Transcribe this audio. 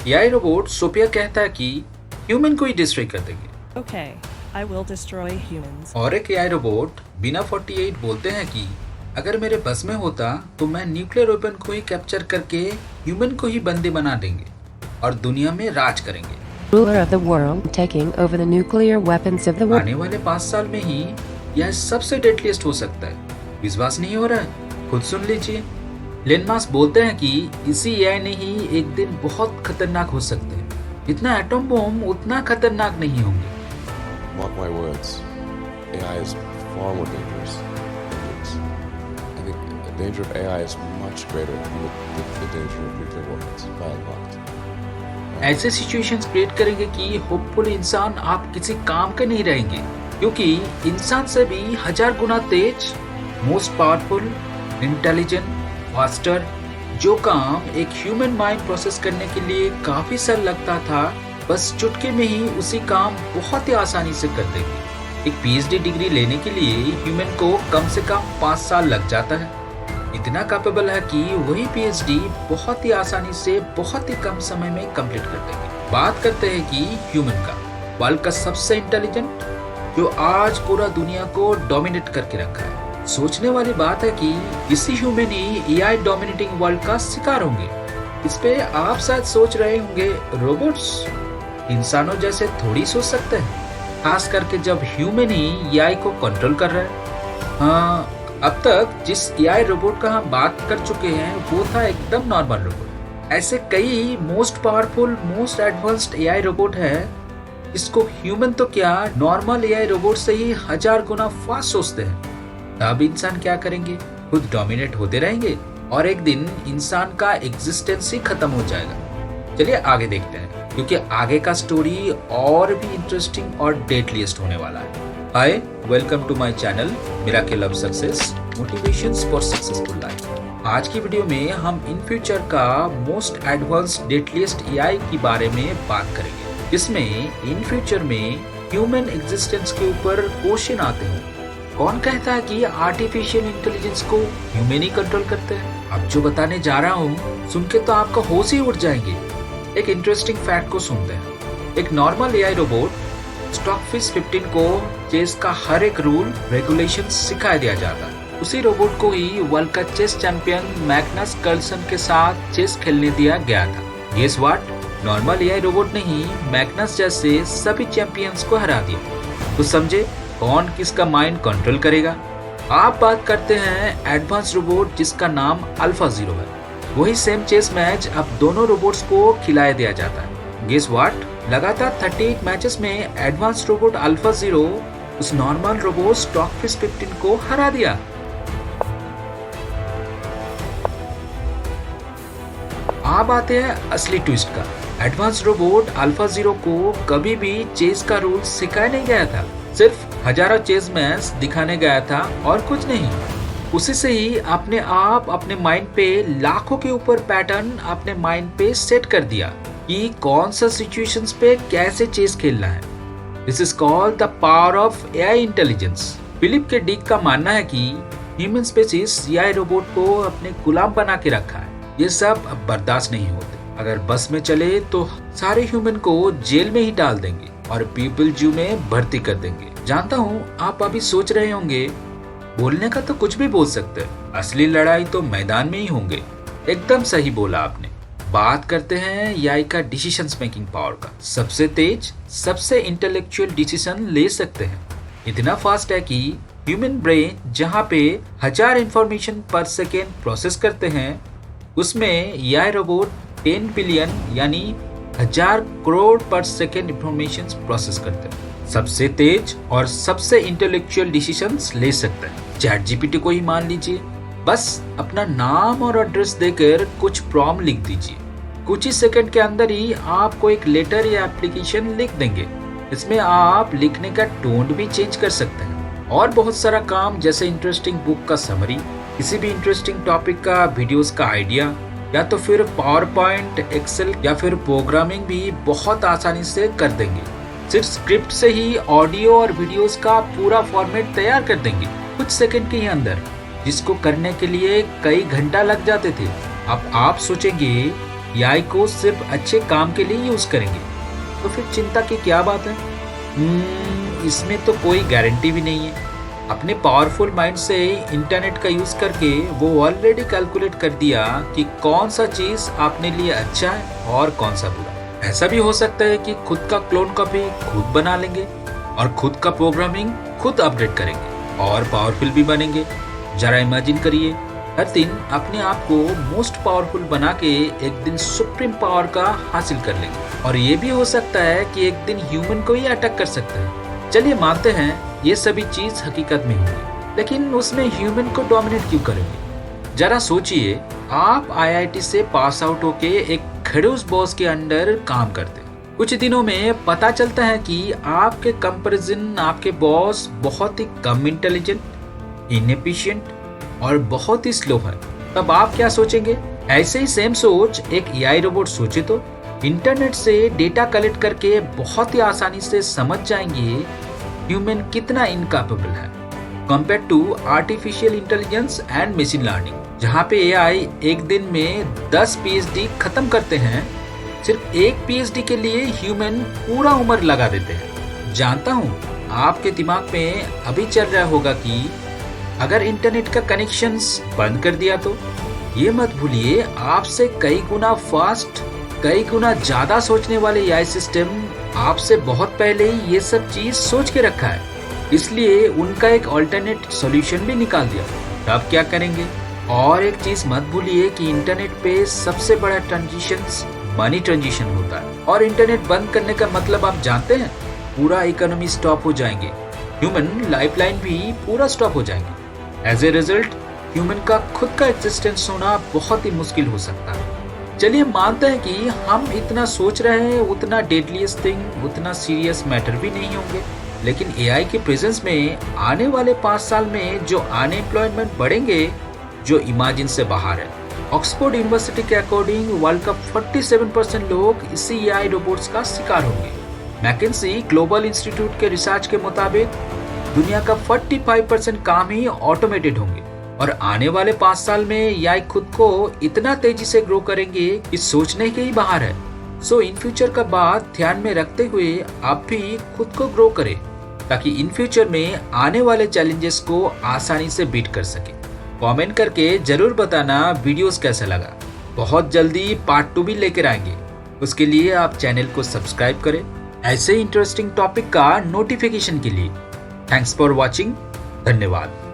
AI robot Sophia कहता है कि ह्यूमन को ही डिस्ट्रॉय कर देंगे। Okay, I will destroy humans. और एक एआई रोबोट बिना 48 बोलते हैं कि अगर मेरे बस में होता तो मैं न्यूक्लियर वेपन को ही कैप्चर करके ह्यूमन को ही बंदी बना देंगे और दुनिया में राज करेंगे। Ruler of the world, taking over the nuclear weapons of the world. आने वाले 5 साल में ही यह सबसे डेडलीस्ट हो सकता है। विश्वास नहीं हो रहा है? खुद सुन लीजिए। एलन मस्क बोलते हैं कि इसी एआई ने ही एक दिन बहुत खतरनाक हो सकते हैं। जितना एटम बम उतना खतरनाक नहीं होंगे। Mark my words, AI is far more dangerous than humans. I think the danger of AI is much greater than the danger of nuclear weapons by a lot. ऐसे सिचुएशंस क्रिएट करेंगे कि hopefully इंसान आप किसी काम के नहीं रहेंगे, क्योंकि इंसान से भी 1000 गुना तेज, मोस्ट पावरफुल, इंटेलिजेंट, फास्टर, जो काम एक ह्यूमन माइंड प्रोसेस करने के लिए काफी साल लगता था, बस चुटकी में ही उसी काम बहुत ही आसानी से कर देंगे। एक पीएचडी डिग्री लेने के लिए ह्यूमन को कम से कम 5 साल लग जाता है। इतना कैपेबल है कि वही पीएचडी बहुत ही आसानी से बहुत ही कम समय में कंप्लीट कर देंगे। बात करते हैं कि ह्यूमन का, वर्ल्ड का सबसे इंटेलिजेंट, जो आज पूरा दुनिया को डोमिनेट करके रखा है। सोचने वाली बात है कि इसी ह्यूमन ही एआई डोमिनेटिंग वर्ल्ड का शिकार होंगे। इस पे आप शायद सोच रहे होंगे, रोबोट्स इंसानों जैसे थोड़ी सोच सकते हैं, खास करके जब ह्यूमन ही एआई को कंट्रोल कर रहा है। हाँ, अब तक जिस एआई रोबोट का हम बात कर चुके हैं वो था एकदम नॉर्मल रोबोट। ऐसे कई most powerful, most advanced AI robot है जिसको ह्यूमन तो क्या, नॉर्मल एआई रोबोट से ही 1000 गुना फास्ट सोचते हैं। अब इंसान क्या करेंगे? खुद डोमिनेट होते रहेंगे और एक दिन इंसान का एग्जिस्टेंस ही खत्म हो जाएगा। चलिए आगे देखते हैं, क्योंकि आगे का स्टोरी और भी इंटरेस्टिंग और डेडलीस्ट होने वाला है। Hi, welcome to my channel miracle of success, motivations for successful life. आज की वीडियो में हम इन फ्यूचर का मोस्ट एडवांस्ड डेडलीस्ट एआई के बारे में बात करेंगे, जिसमें इन फ्यूचर में ह्यूमन एग्जिस्टेंस के ऊपर क्वेश्चन आते हैं। कौन कहता है कि आर्टिफिशियल इंटेलिजेंस को ह्यूमन ही कंट्रोल करते हैं? अब जो बताने जा रहा हूँ सुन के तो आपका होश ही उड़ जाएंगे। एक इंटरेस्टिंग फैक्ट को सुनते हैं। एक नॉर्मल एआई रोबोट स्टॉकफिश 15 को चेस का हर एक रूल रेगुलेशन सिखा दिया जाता है। उसी रोबोट को ही वर्ल्ड का चेस चैंपियन मैग्नस कार्लसन के साथ चेस खेलने दिया गया था। Guess what? Normal AI robot ने ही मैग्नस जैसे सभी चैंपियंस को हरा दिया। तो समझे कौन किसका माइंड कंट्रोल करेगा? आप बात करते हैं एडवांस रोबोट जिसका नाम अल्फा जीरो है। वही सेम चेस मैच अब दोनों रोबोट्स को खिलाया दिया जाता है। Guess what? लगातार 38 मैचेस में एडवांस रोबोट अल्फा जीरो उस नॉर्मल रोबोट स्टॉकफिश 15 को हरा दिया। अब आते हैं असली ट्विस्ट का। एडवांस रोबोट अल्फा जीरो को कभी भी चेस का रूल सिखाया नहीं गया था, सिर्फ हजारों चेस मैच दिखाने गया था और कुछ नहीं। उसी से ही अपने आप अपने माइंड पे लाखों के ऊपर पैटर्न अपने माइंड पे सेट कर दिया कि कौन सा सिचुएशंस पे कैसे चेस खेलना है। This is called the power of AI intelligence. Philip K Dick का मानना है कि ह्यूमन स्पीशीज एआई रोबोट को अपने गुलाम बना के रखा है। ये सब अब बर्दाश्त नहीं होते। अगर बस में चले तो सारे ह्यूमन को जेल में ही डाल देंगे और पीपल जू में भर्ती कर देंगे। जानता हूँ आप अभी सोच रहे होंगे, बोलने का तो कुछ भी बोल सकते हैं, असली लड़ाई तो मैदान में ही होंगे। एकदम सही बोला आपने। बात करते हैं एआई का डिसीजन मेकिंग पावर का। सबसे तेज, सबसे इंटेलेक्चुअल डिसीजन ले सकते हैं। इतना फास्ट है कि ह्यूमन ब्रेन जहाँ पे 1000 इंफॉर्मेशन पर सेकेंड प्रोसेस करते हैं, उसमें एआई रोबोट 10 बिलियन यानी 1000 करोड़ पर सेकेंड इंफॉर्मेशन प्रोसेस करते हैं। सबसे तेज और सबसे इंटेलेक्चुअल डिसीजंस ले सकते हैं। चैट जीपीटी को ही मान लीजिए, बस अपना नाम और एड्रेस देकर कुछ प्रॉम्प्ट लिख दीजिए, कुछ ही सेकंड के अंदर ही आपको एक लेटर या एप्लीकेशन लिख देंगे। इसमें आप लिखने का टोन भी चेंज कर सकते हैं और बहुत सारा काम, जैसे इंटरेस्टिंग बुक का समरी, किसी भी इंटरेस्टिंग टॉपिक का वीडियोस का आइडिया, या तो फिर पावर पॉइंट, एक्सेल या फिर प्रोग्रामिंग भी बहुत आसानी से कर देंगे। सिर्फ स्क्रिप्ट से ही ऑडियो और वीडियोस का पूरा फॉर्मेट तैयार कर देंगे कुछ सेकंड के ही अंदर, जिसको करने के लिए कई घंटा लग जाते थे। अब आप सोचेंगे एआई को सिर्फ अच्छे काम के लिए यूज करेंगे, तो फिर चिंता की क्या बात है? इसमें तो कोई गारंटी भी नहीं है। अपने पावरफुल माइंड से इंटरनेट का यूज करके वो ऑलरेडी कैलकुलेट कर दिया कि कौन सा चीज आपने लिए अच्छा है और कौन सा बुरा। ऐसा भी हो सकता है कि खुद का क्लोन कॉपी खुद बना लेंगे और खुद का प्रोग्रामिंग खुद अपडेट करेंगे और पावरफुल भी बनेंगे। जरा इमेजिन करिए, हर दिन अपने आप को मोस्ट पावरफुल बना के एक दिन सुप्रीम पावर का हासिल कर लेंगे। और ये भी हो सकता है कि एक दिन ह्यूमन को ही अटैक कर सकते हैं। चलिए मानते हैं ये सभी चीज हकीकत में होंगी, लेकिन उसमें ह्यूमन को डोमिनेट क्यों करेंगे? जरा सोचिए, आप आईआईटी से पास आउट होके एक खड़ूस बॉस के अंडर काम करते हैं। कुछ दिनों में पता चलता है कि आपके कंपैरिजन आपके बॉस बहुत ही कम इंटेलिजेंट, इनएफिशिएंट और बहुत ही स्लो है। तब आप क्या सोचेंगे? ऐसे ही सेम सोच एक एआई रोबोट सोचे तो इंटरनेट से डेटा कलेक्ट करके बहुत ही आसानी से समझ जाएंगे ह्यूमन कितना इनकैपेबल है compare to artificial intelligence and machine learning, जहाँ पे एआई एक दिन में 10 पीएचडी खत्म करते हैं। सिर्फ एक पीएचडी के लिए ह्यूमन पूरा उम्र लगा देते हैं। जानता हूँ आपके दिमाग में अभी चल रहा होगा कि अगर इंटरनेट का कनेक्शंस बंद कर दिया तो। ये मत भूलिए, आपसे कई गुना फास्ट, कई गुना ज्यादा सोचने वाले एआई सिस्टम आपसे बहुत पहले ही ये सब चीज सोच के रखा है, इसलिए उनका एक अल्टरनेट सॉल्यूशन भी निकाल दिया। तब क्या करेंगे? और एक चीज मत भूलिए कि इंटरनेट पे सबसे बड़ा ट्रांजिशन मनी ट्रांजिशन होता है, और इंटरनेट बंद करने का मतलब आप जानते हैं? पूरा इकोनॉमी स्टॉप हो जाएंगे, ह्यूमन लाइफलाइन भी पूरा स्टॉप हो जाएंगे। एज ए रिजल्ट ह्यूमन का खुद का एग्जिस्टेंस होना बहुत ही मुश्किल हो सकता है। चलिए मानते हैं कि हम इतना सोच रहे हैं, उतना डेडलीस्ट थिंग, उतना सीरियस मैटर भी नहीं होंगे, लेकिन एआई के प्रेजेंस में आने वाले 5 साल में जो अनएम्प्लॉयमेंट बढ़ेंगे, जो इमेजिन से बाहर है। ऑक्सफोर्ड यूनिवर्सिटी के अकॉर्डिंग वर्ल्ड का 47% लोग इसी एआई रोबोट्स का शिकार होंगे। मैकेंसी ग्लोबल इंस्टीट्यूट के रिसर्च के मुताबिक दुनिया का 45% काम ही ऑटोमेटेड होंगे, और आने वाले 5 साल में एआई खुद को इतना तेजी से ग्रो करेंगे कि सोचने के ही बाहर है। सो इन फ्यूचर का बात ध्यान में रखते हुए आप भी खुद को ग्रो करें, ताकि इन फ्यूचर में आने वाले चैलेंजेस को आसानी से बीट कर सके। कमेंट करके जरूर बताना वीडियोस कैसा लगा। बहुत जल्दी पार्ट 2 भी लेकर आएंगे, उसके लिए आप चैनल को सब्सक्राइब करें ऐसे इंटरेस्टिंग टॉपिक का नोटिफिकेशन के लिए। Thanks for watching. धन्यवाद।